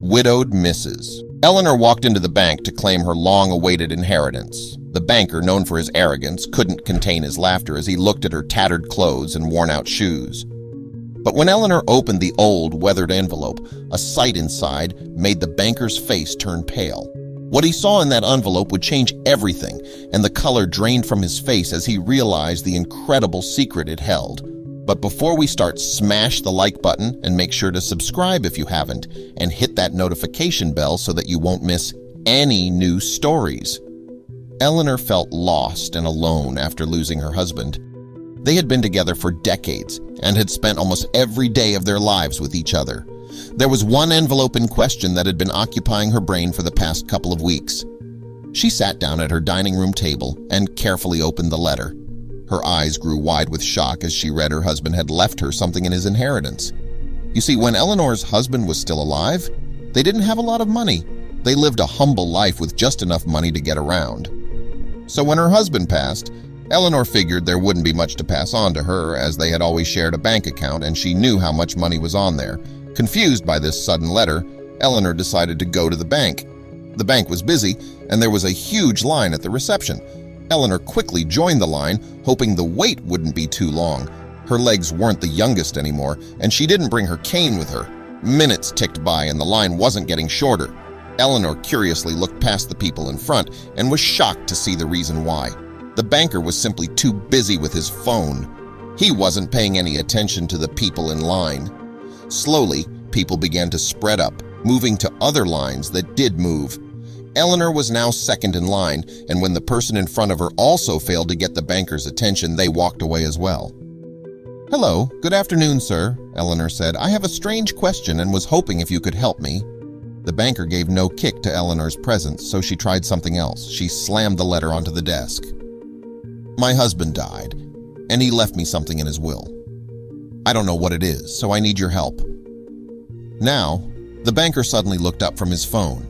Widowed Mrs. Eleanor walked into the bank to claim her long-awaited inheritance. The banker, known for his arrogance, couldn't contain his laughter as he looked at her tattered clothes and worn-out shoes. But when Eleanor opened the old, weathered envelope, a sight inside made the banker's face turn pale. What he saw in that envelope would change everything, and the color drained from his face as he realized the incredible secret it held. But before we start, smash the like button and make sure to subscribe if you haven't, and hit that notification bell so that you won't miss any new stories. Eleanor felt lost and alone after losing her husband. They had been together for decades and had spent almost every day of their lives with each other. There was one envelope in question that had been occupying her brain for the past couple of weeks. She sat down at her dining room table and carefully opened the letter. Her eyes grew wide with shock as she read her husband had left her something in his inheritance. You see, when Eleanor's husband was still alive, they didn't have a lot of money. They lived a humble life with just enough money to get around. So when her husband passed, Eleanor figured there wouldn't be much to pass on to her, as they had always shared a bank account and she knew how much money was on there. Confused by this sudden letter, Eleanor decided to go to the bank. The bank was busy, and there was a huge line at the reception. Eleanor quickly joined the line, hoping the wait wouldn't be too long. Her legs weren't the youngest anymore, and she didn't bring her cane with her. Minutes ticked by and the line wasn't getting shorter. Eleanor curiously looked past the people in front and was shocked to see the reason why. The banker was simply too busy with his phone. He wasn't paying any attention to the people in line. Slowly, people began to spread up, moving to other lines that did move. Eleanor was now second in line, and when the person in front of her also failed to get the banker's attention, they walked away as well. "Hello, good afternoon, sir," Eleanor said. "I have a strange question and was hoping if you could help me." The banker gave no kick to Eleanor's presence, so she tried something else. She slammed the letter onto the desk. "My husband died, and he left me something in his will. I don't know what it is, so I need your help." Now, the banker suddenly looked up from his phone.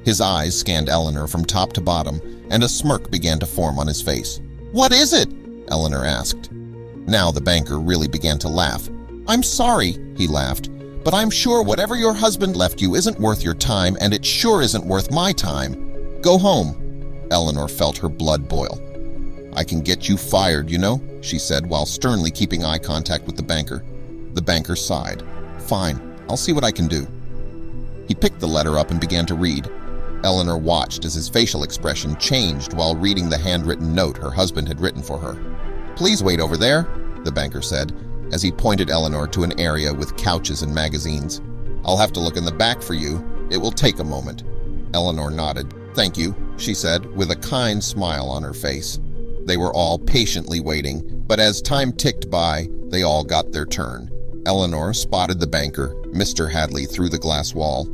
His eyes scanned Eleanor from top to bottom, and a smirk began to form on his face. "What is it?" Eleanor asked. Now the banker really began to laugh. "I'm sorry," he laughed, "but I'm sure whatever your husband left you isn't worth your time, and it sure isn't worth my time. Go home." Eleanor felt her blood boil. "I can get you fired, you know," she said while sternly keeping eye contact with the banker. The banker sighed. "Fine, I'll see what I can do." He picked the letter up and began to read. Eleanor watched as his facial expression changed while reading the handwritten note her husband had written for her. "Please wait over there," the banker said, as he pointed Eleanor to an area with couches and magazines. "I'll have to look in the back for you. It will take a moment." Eleanor nodded. "Thank you," she said, with a kind smile on her face. They were all patiently waiting, but as time ticked by, they all got their turn. Eleanor spotted the banker, Mr. Hadley, through the glass wall,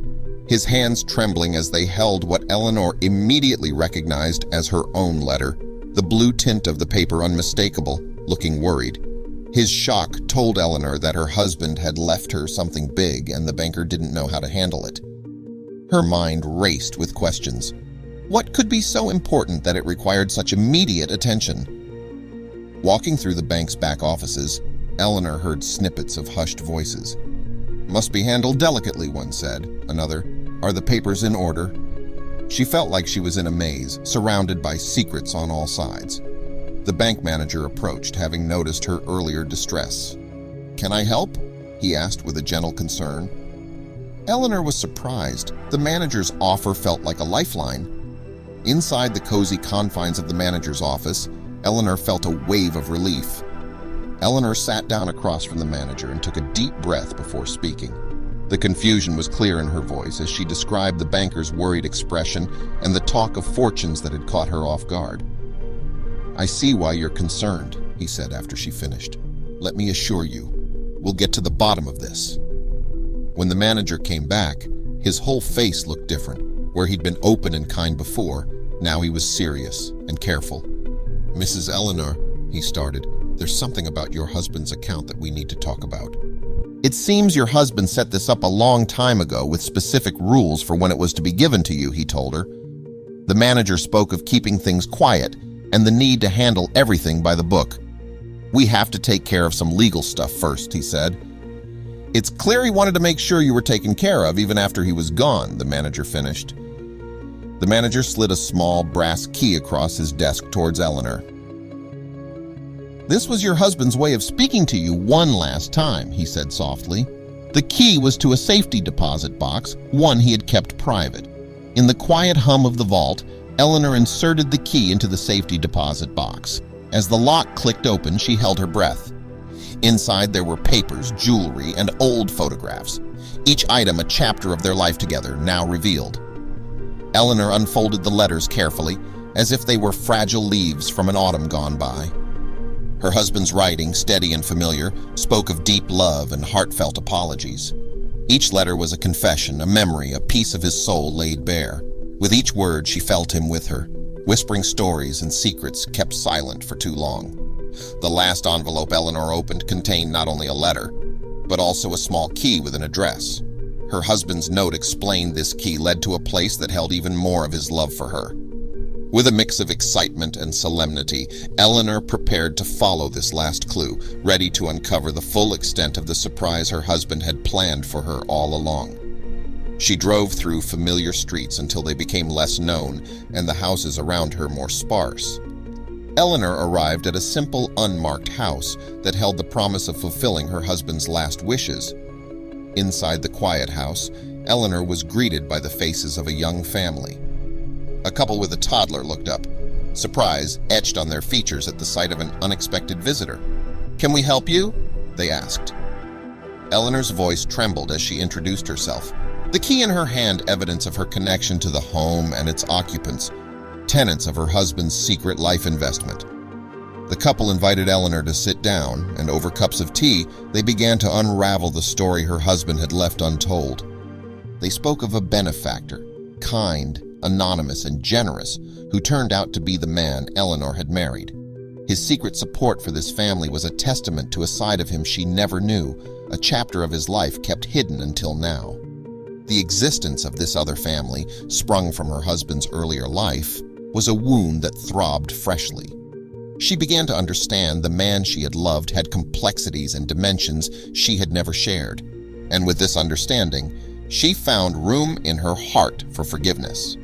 his hands trembling as they held what Eleanor immediately recognized as her own letter, the blue tint of the paper unmistakable, looking worried. His shock told Eleanor that her husband had left her something big and the banker didn't know how to handle it. Her mind raced with questions. What could be so important that it required such immediate attention? Walking through the bank's back offices, Eleanor heard snippets of hushed voices. "Must be handled delicately," one said. Another, "Are the papers in order?" She felt like she was in a maze, surrounded by secrets on all sides. The bank manager approached, having noticed her earlier distress. "Can I help?" he asked with a gentle concern. Eleanor was surprised. The manager's offer felt like a lifeline. Inside the cozy confines of the manager's office, Eleanor felt a wave of relief. Eleanor sat down across from the manager and took a deep breath before speaking. The confusion was clear in her voice as she described the banker's worried expression and the talk of fortunes that had caught her off guard. "I see why you're concerned," he said after she finished. "Let me assure you, we'll get to the bottom of this." When the manager came back, his whole face looked different. Where he'd been open and kind before, now he was serious and careful. "Mrs. Eleanor," he started, "there's something about your husband's account that we need to talk about." "It seems your husband set this up a long time ago with specific rules for when it was to be given to you," he told her. The manager spoke of keeping things quiet and the need to handle everything by the book. "We have to take care of some legal stuff first," he said. "It's clear he wanted to make sure you were taken care of even after he was gone," the manager finished. The manager slid a small brass key across his desk towards Eleanor. "This was your husband's way of speaking to you one last time," he said softly. The key was to a safety deposit box, one he had kept private. In the quiet hum of the vault, Eleanor inserted the key into the safety deposit box. As the lock clicked open, she held her breath. Inside there were papers, jewelry, and old photographs, each item a chapter of their life together, now revealed. Eleanor unfolded the letters carefully, as if they were fragile leaves from an autumn gone by. Her husband's writing, steady and familiar, spoke of deep love and heartfelt apologies. Each letter was a confession, a memory, a piece of his soul laid bare. With each word, she felt him with her, whispering stories and secrets kept silent for too long. The last envelope Eleanor opened contained not only a letter, but also a small key with an address. Her husband's note explained this key led to a place that held even more of his love for her. With a mix of excitement and solemnity, Eleanor prepared to follow this last clue, ready to uncover the full extent of the surprise her husband had planned for her all along. She drove through familiar streets until they became less known and the houses around her more sparse. Eleanor arrived at a simple, unmarked house that held the promise of fulfilling her husband's last wishes. Inside the quiet house, Eleanor was greeted by the faces of a young family. A couple with a toddler looked up, surprise etched on their features at the sight of an unexpected visitor. "Can we help you?" they asked. Eleanor's voice trembled as she introduced herself, the key in her hand evidence of her connection to the home and its occupants, tenants of her husband's secret life investment. The couple invited Eleanor to sit down, and over cups of tea, they began to unravel the story her husband had left untold. They spoke of a benefactor, kind, anonymous, and generous, who turned out to be the man Eleanor had married. His secret support for this family was a testament to a side of him she never knew, a chapter of his life kept hidden until now. The existence of this other family, sprung from her husband's earlier life, was a wound that throbbed freshly. She began to understand the man she had loved had complexities and dimensions she had never shared, and with this understanding, she found room in her heart for forgiveness.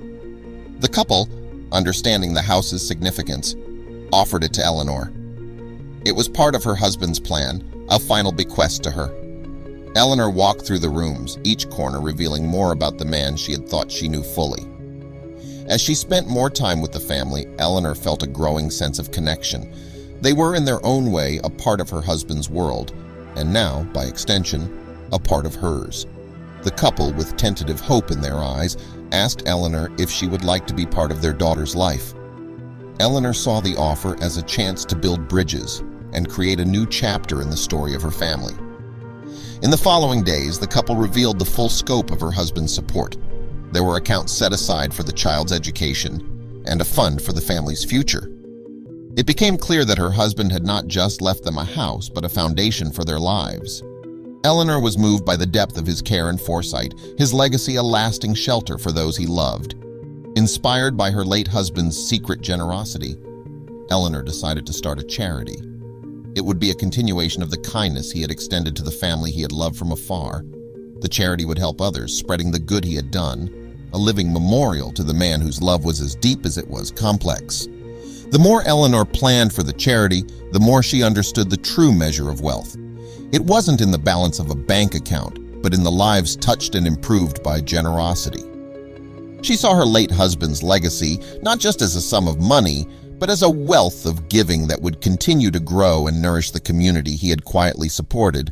The couple, understanding the house's significance, offered it to Eleanor. It was part of her husband's plan, a final bequest to her. Eleanor walked through the rooms, each corner revealing more about the man she had thought she knew fully. As she spent more time with the family, Eleanor felt a growing sense of connection. They were in their own way a part of her husband's world, and now, by extension, a part of hers. The couple, with tentative hope in their eyes, asked Eleanor if she would like to be part of their daughter's life. Eleanor saw the offer as a chance to build bridges and create a new chapter in the story of her family. In the following days, the couple revealed the full scope of her husband's support. There were accounts set aside for the child's education and a fund for the family's future. It became clear that her husband had not just left them a house, but a foundation for their lives. Eleanor was moved by the depth of his care and foresight, his legacy a lasting shelter for those he loved. Inspired by her late husband's secret generosity, Eleanor decided to start a charity. It would be a continuation of the kindness he had extended to the family he had loved from afar. The charity would help others, spreading the good he had done, a living memorial to the man whose love was as deep as it was complex. The more Eleanor planned for the charity, the more she understood the true measure of wealth. It wasn't in the balance of a bank account, but in the lives touched and improved by generosity. She saw her late husband's legacy not just as a sum of money, but as a wealth of giving that would continue to grow and nourish the community he had quietly supported.